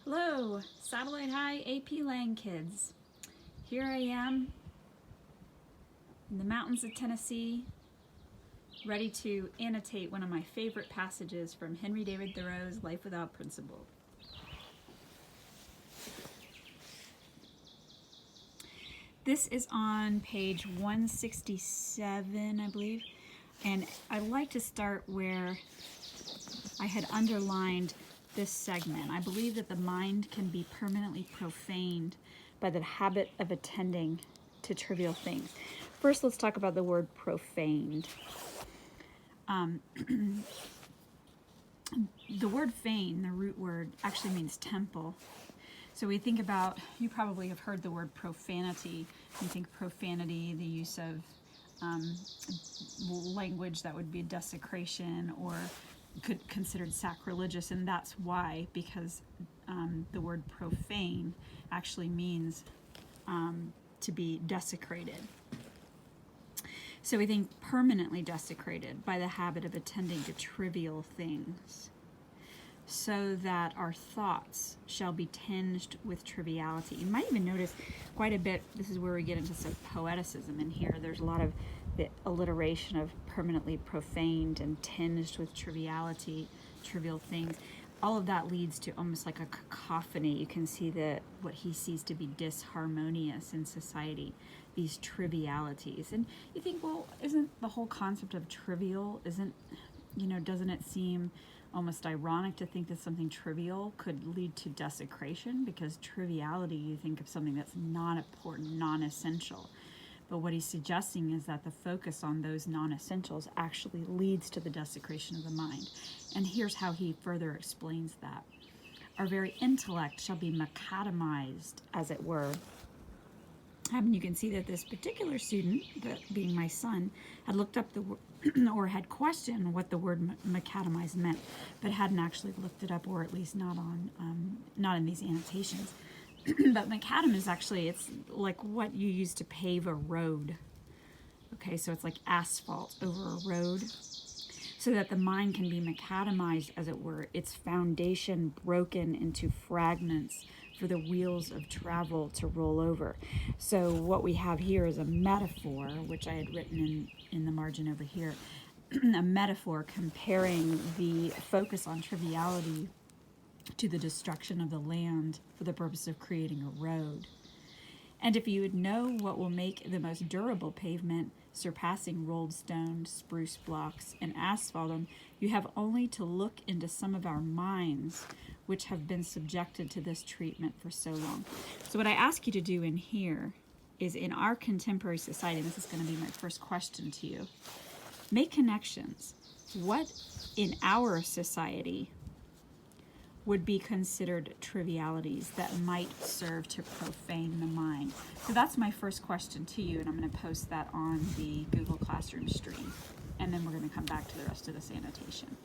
Hello, Satellite High AP Lang kids. Here I am in the mountains of Tennessee, ready to annotate one of my favorite passages from Henry David Thoreau's Life Without Principle. This is on page 167, I believe, and I'd like to start where I had underlined this segment. I believe that the mind can be permanently profaned by the habit of attending to trivial things. First, let's talk about the word profaned. The word fane, the root word, actually means temple. So we think about, you probably have heard the word profanity. You think profanity, the use of language that would be desecration or considered sacrilegious, and that's why, because the word profane actually means to be desecrated. So we think permanently desecrated by the habit of attending to trivial things, so that our thoughts shall be tinged with triviality. You might even notice quite a bit, this is where we get into some poeticism in here. There's a lot of the alliteration of permanently profaned and tinged with triviality, trivial things. All of that leads to almost like a cacophony. You can see that what he sees to be disharmonious in society, these trivialities. And you think, well, isn't the whole concept of trivial, doesn't it seem almost ironic to think that something trivial could lead to desecration? Because triviality, you think of something that's not important, non-essential. But what he's suggesting is that the focus on those non-essentials actually leads to the desecration of the mind. And here's how he further explains that. Our very intellect shall be macadamized, as it were. You can see that this particular student, that being my son, had looked up the word or had questioned what the word macadamized meant, but hadn't actually looked it up, or at least not in these annotations. But macadam is actually, it's like what you use to pave a road. Okay, so it's like asphalt over a road, so that the mind can be macadamized, as it were, its foundation broken into fragments for the wheels of travel to roll over. So what we have here is a metaphor, which I had written in the margin over here, a metaphor comparing the focus on triviality to the destruction of the land for the purpose of creating a road. And if you would know what will make the most durable pavement, surpassing rolled stone, spruce blocks, and asphalt, you have only to look into some of our minds which have been subjected to this treatment for so long. So what I ask you to do in here is, in our contemporary society, and this is going to be my first question to you, make connections. What in our society would be considered trivialities that might serve to profane the mind? So that's my first question to you, and I'm going to post that on the Google Classroom stream. And then we're going to come back to the rest of this annotation.